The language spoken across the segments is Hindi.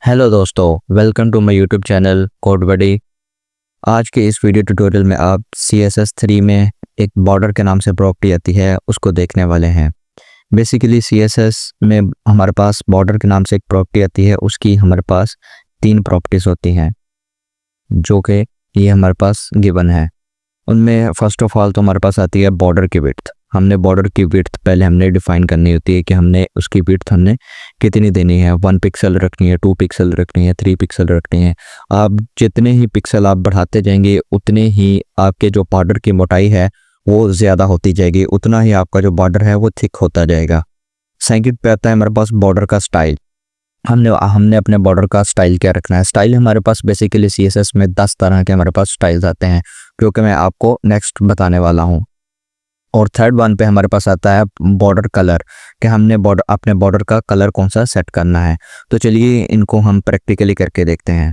हेलो दोस्तों, welcome to my YouTube channel Code Buddy. आज के इस वीडियो ट्यूटोरियल में आप CSS3 में एक बॉर्डर के नाम से प्रॉपर्टी आती है उसको देखने वाले हैं। बेसिकली CSS में हमारे पास बॉर्डर के नाम से एक प्रॉपर्टी आती है, उसकी हमारे पास 3 प्रॉपर्टीज़ होती हैं जो कि ये हमारे पास गिवन है। उनमें फर्स्ट ऑफ ऑल तो हमारे पास आती है बॉर्डर की विड्थ। हमने बॉर्डर की विड्थ पहले हमने डिफाइन करनी होती है कि हमने उसकी विड्थ हमने कितनी देनी है। 1 पिक्सल रखनी है, 2 पिक्सल रखनी है, 3 पिक्सल रखनी है। आप जितने ही पिक्सल आप बढ़ाते जाएंगे उतने ही आपके जो बॉर्डर की मोटाई है वो ज़्यादा होती जाएगी, उतना ही आपका जो बॉर्डर है वो थिक होता जाएगा। सेकंड पे आता है हमारे पास बॉर्डर का स्टाइल। हमने हमने अपने बॉर्डर का स्टाइल क्या रखना है। स्टाइल हमारे पास बेसिकली CSS में 10 तरह के हमारे पास स्टाइल्स आते हैं जो कि मैं आपको नेक्स्ट बताने वाला हूँ। और थर्ड वन पे हमारे पास आता है बॉर्डर कलर, कि हमने अपने बॉर्डर का कलर कौन सा सेट करना है। तो चलिए इनको हम प्रैक्टिकली करके देखते हैं।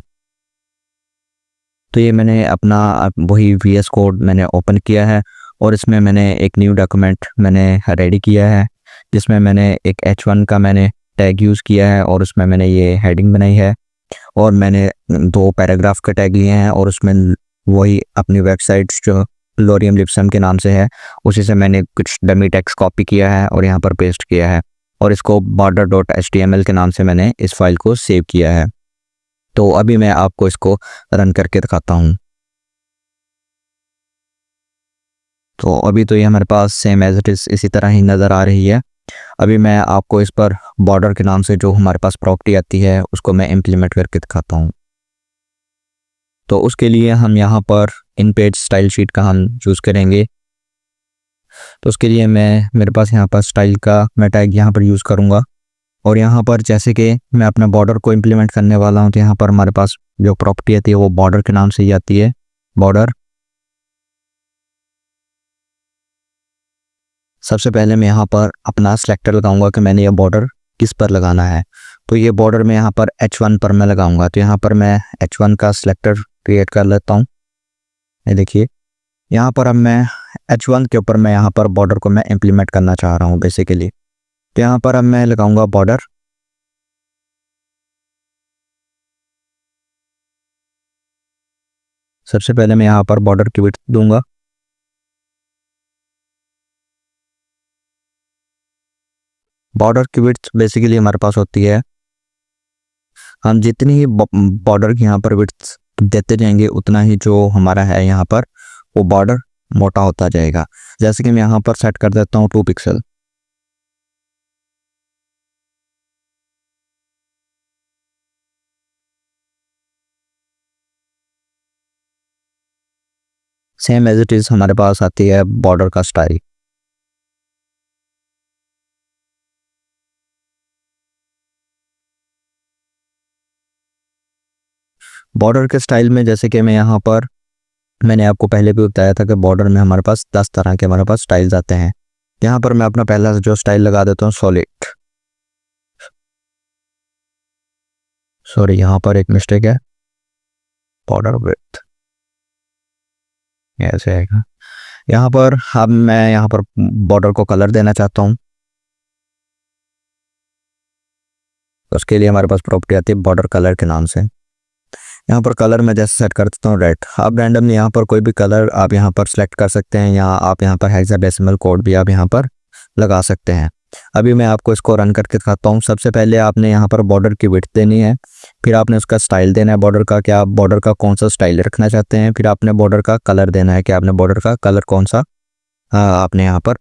तो ये मैंने अपना वही VS कोड मैंने ओपन किया है और इसमें मैंने एक न्यू डॉक्यूमेंट मैंने रेडी किया है जिसमें मैंने एक H1 का मैंने टैग यूज़ किया है और उसमें मैंने ये हेडिंग बनाई है और मैंने 2 पैराग्राफ के टैग लिए हैं और उसमें वही अपनी वेबसाइट जो लोरियम लिप्सम के नाम से है उसी से मैंने कुछ डमी टेक्स्ट कॉपी किया है और यहाँ पर पेस्ट किया है और इसको border.html के नाम से मैंने इस फाइल को सेव किया है। तो अभी मैं आपको इसको रन करके दिखाता हूँ। तो अभी तो ये हमारे पास सेम एज इट इज़ इसी तरह ही नज़र आ रही है। अभी मैं आपको इस पर बॉर्डर के नाम से जो हमारे पास प्रॉपर्टी आती है उसको मैं इम्प्लीमेंट करके दिखाता हूँ। तो उसके लिए हम यहाँ पर इन पेज स्टाइल शीट का हम चूज़ करेंगे। तो उसके लिए मेरे पास यहाँ पर स्टाइल का मैं टैग यहाँ पर यूज़ करूँगा और यहाँ पर जैसे कि मैं अपना बॉर्डर को इम्प्लीमेंट करने वाला हूँ तो यहाँ पर हमारे पास जो प्रॉपर्टी आती है वो बॉर्डर के नाम से ही आती है, बॉर्डर। सबसे पहले मैं यहाँ पर अपना सेलेक्टर लगाऊंगा कि मैंने ये बॉर्डर किस पर लगाना है। तो ये बॉर्डर मैं यहाँ पर H1 पर मैं लगाऊंगा। तो यहाँ पर मैं H1 का सेलेक्टर क्रिएट कर लेता हूँ। ये देखिए यहाँ पर अब मैं H1 के ऊपर मैं यहाँ पर बॉर्डर को मैं इम्प्लीमेंट करना चाह रहा हूँ बेसिकली। तो यहाँ पर अब मैं लगाऊंगा बॉर्डर। सबसे पहले मैं यहाँ पर बॉर्डर की विड्थ दूंगा। बॉर्डर की विड्थ बेसिकली हमारे पास होती है, हम जितनी ही बॉर्डर की यहाँ पर विड्थ देते जाएंगे उतना ही जो हमारा है यहाँ पर वो बॉर्डर मोटा होता जाएगा। जैसे कि मैं यहाँ पर सेट कर देता हूँ 2 pixel. Same as it is हमारे पास आती है बॉर्डर का स्टाइल। बॉर्डर के स्टाइल में जैसे कि मैं यहाँ पर मैंने आपको पहले भी बताया था कि बॉर्डर में हमारे पास 10 तरह के हमारे पास स्टाइल्स आते हैं। यहाँ पर मैं अपना पहला जो स्टाइल लगा देता हूँ सॉलिड। सॉरी, यहाँ पर एक मिस्टेक है, बॉर्डर विड्थ ऐसे आएगा। यहाँ पर अब मैं यहाँ पर बॉर्डर को कलर देना चाहता हूँ। उसके लिए हमारे पास प्रॉपर्टी आती है बॉर्डर कलर के नाम से। यहाँ पर कलर मैं जैसे सेट कर देता हूँ रेड। आप रैंडमली यहाँ पर कोई भी कलर आप यहाँ पर सेलेक्ट कर सकते हैं या आप यहाँ पर हेक्साडेसिमल कोड भी आप यहाँ पर लगा सकते हैं। अभी मैं आपको इसको रन करके दिखाता हूँ। सबसे पहले आपने यहाँ पर बॉर्डर की विड्थ देनी है, फिर आपने उसका स्टाइल देना है बॉर्डर का, कि आप बॉर्डर का कौन सा स्टाइल रखना चाहते हैं, फिर आपने बॉर्डर का कलर देना है कि आपने बॉर्डर का कलर कौन सा आपने यहाँ पर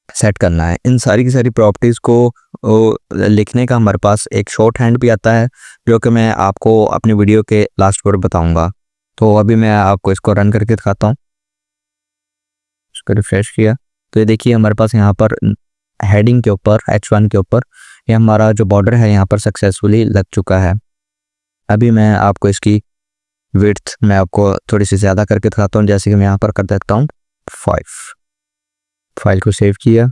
सेट करना है। इन सारी की सारी प्रॉपर्टीज़ को लिखने का हमारे पास एक शॉर्ट हैंड भी आता है जो कि मैं आपको अपनी वीडियो के लास्ट पर बताऊंगा। तो अभी मैं आपको इसको रन करके दिखाता हूँ। इसको रिफ्रेश किया तो ये देखिए हमारे पास यहाँ पर हेडिंग के ऊपर H1 के ऊपर ये हमारा जो बॉर्डर है यहाँ पर सक्सेसफुली लग चुका है। अभी मैं आपको इसकी विड्थ मैं आपको थोड़ी सी ज़्यादा करके दिखाता हूँ। जैसे कि मैं यहाँ पर कर देता हूँ 5। फाइल को सेव किया,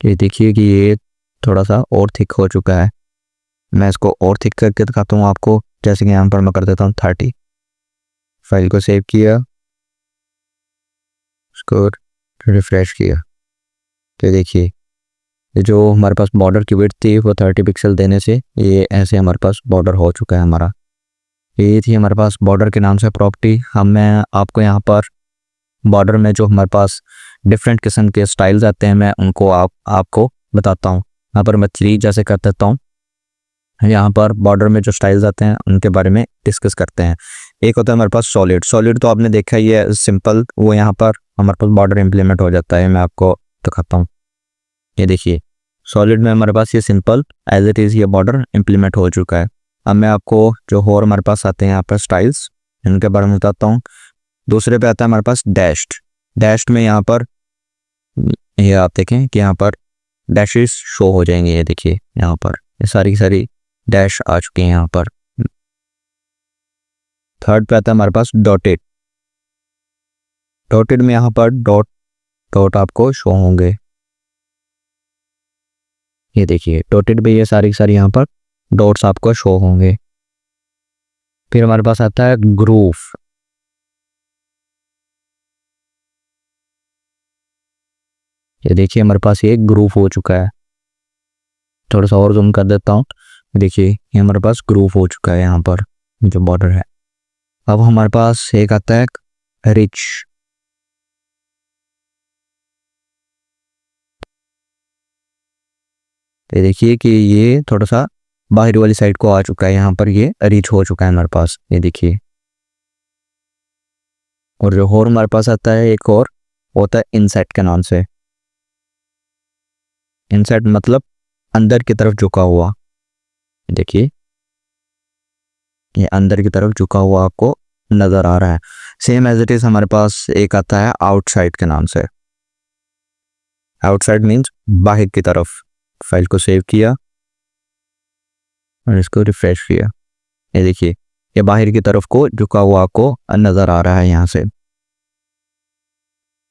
ये देखिए कि ये थोड़ा सा और थिक हो चुका है। मैं इसको और थिक करके दिखाता हूँ आपको। जैसे कि यहाँ पर मैं कर देता हूँ 30। फाइल को सेव किया, इसको रिफ्रेश किया, तो देखिए ये जो हमारे पास बॉर्डर की विड्थ थी वो 30 पिक्सल देने से ये ऐसे हमारे पास बॉर्डर हो चुका है हमारा। ये थी हमारे पास बॉर्डर के नाम से प्रॉपर्टी। मैं आपको यहाँ पर बॉर्डर में जो हमारे पास डिफरेंट किस्म के स्टाइल्स आते हैं मैं उनको आपको बताता हूँ। यहाँ पर मैं 3 जैसे कर देता हूँ। यहाँ पर बॉर्डर में जो स्टाइल्स आते हैं उनके बारे में डिस्कस करते हैं। एक होता है हमारे पास सॉलिड। सॉलिड तो आपने देखा ही है, सिंपल, वो यहाँ पर हमारे पास बॉर्डर इम्प्लीमेंट हो जाता है। मैं आपको दिखाता हूँ, ये देखिए सॉलिड में हमारे पास ये सिंपल एज इट इज़ ये बॉर्डर इम्प्लीमेंट हो चुका है। अब मैं आपको जो और हमारे पास आते हैं यहाँ पर स्टाइल्स, इनके बारे में बताता हूँ। दूसरे पे आता है हमारे पास डैश्ड। डैश्ड में यहाँ पर ये आप देखें कि यहाँ पर डैशेस शो हो जाएंगे। ये देखिए यहाँ पर ये सारी की सारी डैश आ चुकी हैं यहाँ पर। थर्ड पे आता है हमारे पास डॉटेड। डॉटेड में यहाँ पर डॉट डॉट आपको शो होंगे। ये देखिए डॉटेड में ये सारी की सारी यहाँ पर डॉट्स आपको शो होंगे। फिर हमारे पास आता है ग्रूव। ये देखिए हमारे पास ये ग्रूव हो चुका है। थोड़ा सा और जूम कर देता हूँ, देखिए ये हमारे पास ग्रूव हो चुका है यहाँ पर जो बॉर्डर है। अब हमारे पास एक आता है रिच। ये देखिए कि ये थोड़ा सा बाहरी वाली साइड को आ चुका है, यहाँ पर ये रिच हो चुका है हमारे पास, ये देखिए। और जो और हमारे पास आता है एक और होता है इनसेट के नाम से। इनसेट मतलब अंदर की तरफ झुका हुआ। देखिए ये अंदर की तरफ झुका हुआ आपको नज़र आ रहा है। सेम एज इट इज़ हमारे पास एक आता है आउटसाइड के नाम से। आउटसाइड मीन्स बाहर की तरफ। फाइल को सेव किया और इसको रिफ्रेश किया, ये देखिए ये बाहर की तरफ को झुका हुआ आपको नज़र आ रहा है यहाँ से।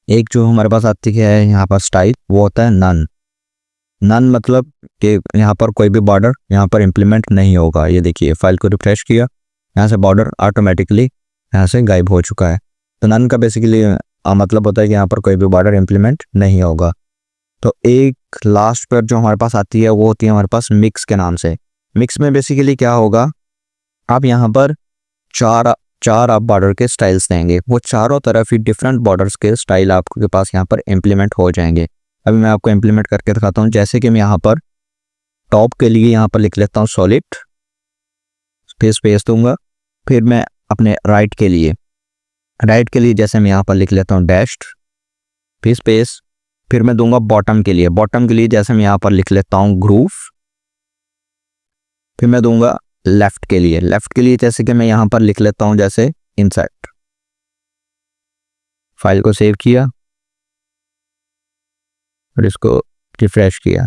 एक जो हमारे पास आती है यहाँ पर स्टाइल, वो होता है नन। नन मतलब कि यहाँ पर कोई भी बॉर्डर यहाँ पर इम्प्लीमेंट नहीं होगा। ये देखिए फाइल को रिफ्रेश किया, यहाँ से बॉर्डर ऑटोमेटिकली यहाँ से गायब हो चुका है। तो नन का बेसिकली मतलब होता है कि यहाँ पर कोई भी बॉर्डर इम्प्लीमेंट नहीं होगा। तो एक लास्ट पर जो हमारे पास आती है वो होती है हमारे पास मिक्स के नाम से। मिक्स में बेसिकली क्या होगा, आप यहाँ पर चार आप बॉर्डर के स्टाइल्स देंगे, वो चारों तरफ ही डिफरेंट बॉर्डर्स के स्टाइल आपके पास यहाँ पर इम्प्लीमेंट हो जाएंगे। अभी मैं आपको इम्प्लीमेंट करके दिखाता हूँ। जैसे कि मैं यहाँ पर टॉप के लिए यहाँ पर लिख लेता हूँ सॉलिड, फिर स्पेस दूंगा। फिर मैं अपने राइट के लिए जैसे मैं यहाँ पर लिख लेता हूँ डैश्ड, फिर स्पेस। फिर मैं दूंगा बॉटम के लिए जैसे मैं यहाँ पर लिख लेता हूँ ग्रूव। फिर मैं दूंगा लेफ्ट के लिए जैसे कि मैं यहाँ पर लिख लेता हूँ जैसे इनसाइड। फाइल को सेव किया और इसको रिफ्रेश किया,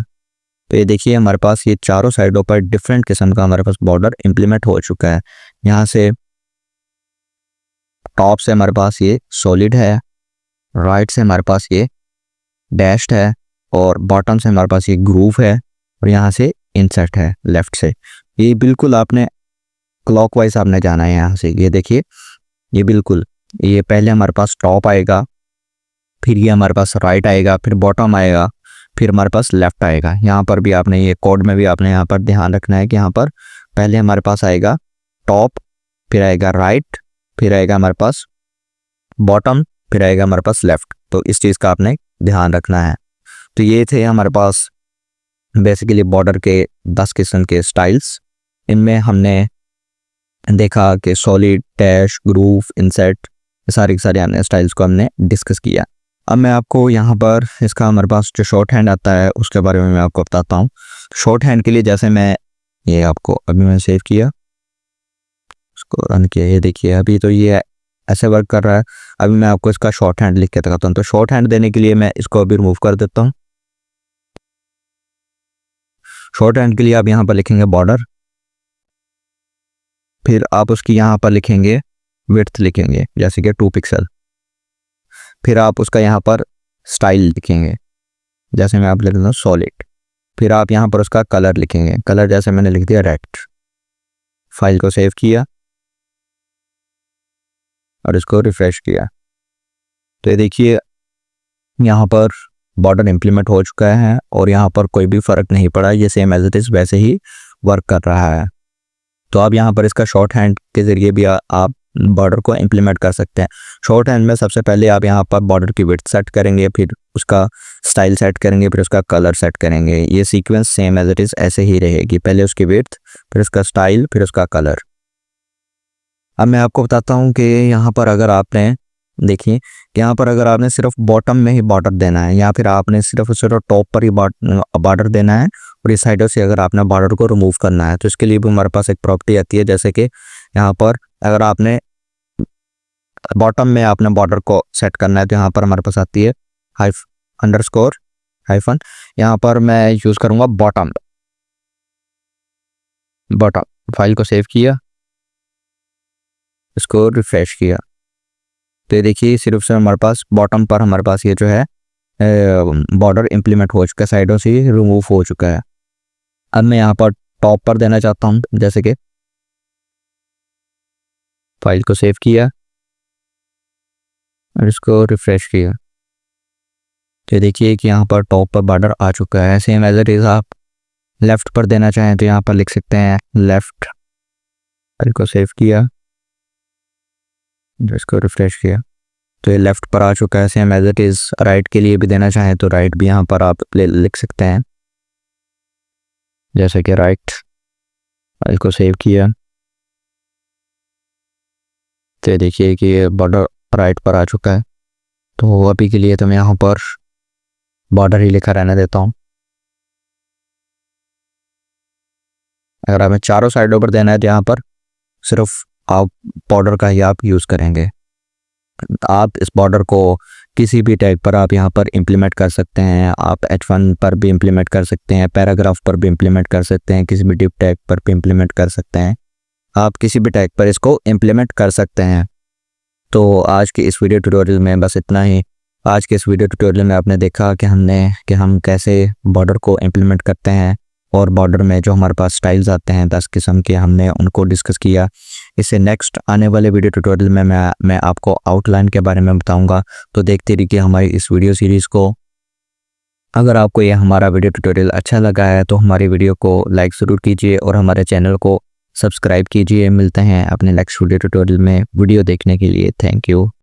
तो ये देखिए हमारे पास ये चारों साइडों पर डिफरेंट किस्म का हमारे पास बॉर्डर इम्प्लीमेंट हो चुका है। यहाँ से टॉप से हमारे पास ये सॉलिड है, राइट से हमारे पास ये डैश्ड है, और बॉटम से हमारे पास ये ग्रूव है, और यहाँ से इंसर्ट है लेफ्ट से। ये बिल्कुल आपने क्लॉकवाइज आपने जाना है यहाँ से। ये देखिए ये बिल्कुल, ये पहले हमारे पास टॉप आएगा, फिर ये हमारे पास राइट आएगा, फिर बॉटम आएगा, फिर हमारे पास लेफ्ट आएगा। यहाँ पर भी आपने ये कोड में भी आपने यहाँ पर ध्यान रखना है कि यहाँ पर पहले हमारे पास आएगा टॉप, फिर आएगा राइट, फिर आएगा हमारे पास बॉटम, फिर आएगा हमारे पास लेफ्ट। तो इस चीज़ का आपने ध्यान रखना है। तो ये थे हमारे पास बेसिकली बॉर्डर के 10 किस्म के स्टाइल्स। इनमें हमने देखा कि सॉलिड, डैश, ग्रूव, इंसेट, सारे के सारे हमने स्टाइल्स को हमने डिस्कस किया। अब मैं आपको यहाँ पर इसका हमारे पास जो शॉर्ट हैंड आता है उसके बारे में मैं आपको बताता हूँ। शॉर्ट हैंड के लिए जैसे मैं ये आपको अभी मैं सेव किया, उसको रन किया, ये देखिए अभी तो ये ऐसे वर्क कर रहा है। अभी मैं आपको इसका शॉर्ट हैंड लिख के दिखाता हूँ। तो शॉर्ट हैंड देने के लिए मैं इसको अभी रिमूव कर देता हूँ। शॉर्ट हैंड के लिए आप यहाँ पर लिखेंगे बॉर्डर, फिर आप उसकी यहाँ पर लिखेंगे विड्थ, लिखेंगे जैसे कि 2 पिक्सल। फिर आप उसका यहाँ पर स्टाइल लिखेंगे, जैसे मैं आप लिख देता हूँ सॉलिड। फिर आप यहाँ पर उसका कलर लिखेंगे, कलर जैसे मैंने लिख दिया रेड। फाइल को सेव किया और इसको रिफ्रेश किया, तो ये देखिए यहाँ पर बॉर्डर इम्प्लीमेंट हो चुका है और यहाँ पर कोई भी फ़र्क नहीं पड़ा, ये सेम एज इट इज़ वैसे ही वर्क कर रहा है। तो आप यहाँ पर इसका शॉर्ट हैंड के ज़रिए भी आप बॉर्डर को इम्प्लीमेंट कर सकते हैं। शॉर्ट हैंड में सबसे पहले आप यहाँ पर बॉर्डर की विड्थ सेट करेंगे, फिर उसका स्टाइल सेट करेंगे, फिर उसका कलर सेट करेंगे। ये sequence same as it is ऐसे ही रहेगी, पहले उसकी विड्थ, फिर उसका स्टाइल, फिर उसका कलर। अब मैं आपको बताता हूँ कि यहाँ पर अगर आपने देखिए कि यहाँ पर अगर आपने सिर्फ बॉटम में ही बॉर्डर देना है या फिर आपने सिर्फ टॉप पर ही बॉर्डर देना है और इस साइडों से अगर आपने बॉर्डर को रिमूव करना है, तो इसके लिए भी हमारे पास एक प्रॉपर्टी आती है। जैसे कि यहाँ पर अगर आपने बॉटम में आपने बॉर्डर को सेट करना है तो यहाँ पर हमारे पास आती है अंडरस्कोर हाइफन। यहाँ पर मैं यूज़ करूँगा बॉटम। फाइल को सेव किया, इसको रिफ्रेश किया, तो ये देखिए सिर्फ से हमारे पास बॉटम पर हमारे पास ये जो है बॉर्डर इम्प्लीमेंट हो चुका है, साइडों से रिमूव हो चुका है। अब मैं यहाँ पर टॉप पर देना चाहता हूँ, जैसे कि फाइल को सेव किया और इसको रिफ्रेश किया, तो देखिए कि यहाँ पर टॉप पर बॉर्डर आ चुका है। सेम एज इट इज़ आप लेफ़्ट पर देना चाहें तो यहाँ पर लिख सकते हैं लेफ़्ट, फाइल को सेव किया, इसको रिफ्रेश किया, तो ये लेफ़्ट पर आ चुका है। Same as it is right के लिए भी देना चाहें तो राइट भी यहाँ पर आप लिख सकते हैं, जैसे कि राइट, फाइल को सेव किया, तो देखिए कि ये बॉर्डर राइट पर आ चुका है। तो अभी के लिए तो मैं यहाँ पर बॉर्डर ही लिखा रहने देता हूँ। अगर हमें चारों साइडों पर देना है तो यहाँ पर सिर्फ आप बॉर्डर का ही आप यूज़ करेंगे। आप इस बॉर्डर को किसी भी टैग पर आप यहाँ पर इम्प्लीमेंट कर सकते हैं। आप H1 पर भी इम्प्लीमेंट कर सकते हैं, पैराग्राफ पर भी इम्प्लीमेंट कर सकते हैं, किसी भी डिव टैग पर भी इम्प्लीमेंट कर सकते हैं। आप किसी भी टैग पर इसको इम्प्लीमेंट कर सकते हैं। तो आज के इस वीडियो ट्यूटोरियल में बस इतना ही। आज के इस वीडियो ट्यूटोरियल में आपने देखा कि हम कैसे बॉर्डर को इम्प्लीमेंट करते हैं और बॉर्डर में जो हमारे पास स्टाइल्स आते हैं 10 किस्म के, हमने उनको डिस्कस किया। इससे नेक्स्ट आने वाले वीडियो ट्यूटोरियल में मैं आपको आउटलाइन के बारे में बताऊंगा। तो देखते रहिए हमारी इस वीडियो सीरीज़ को। अगर आपको यह हमारा वीडियो ट्यूटोरियल अच्छा लगा है तो हमारी वीडियो को लाइक ज़रूर कीजिए और हमारे चैनल को सब्सक्राइब कीजिए। मिलते हैं अपने नेक्स्ट वीडियो ट्यूटोरियल में। वीडियो देखने के लिए थैंक यू।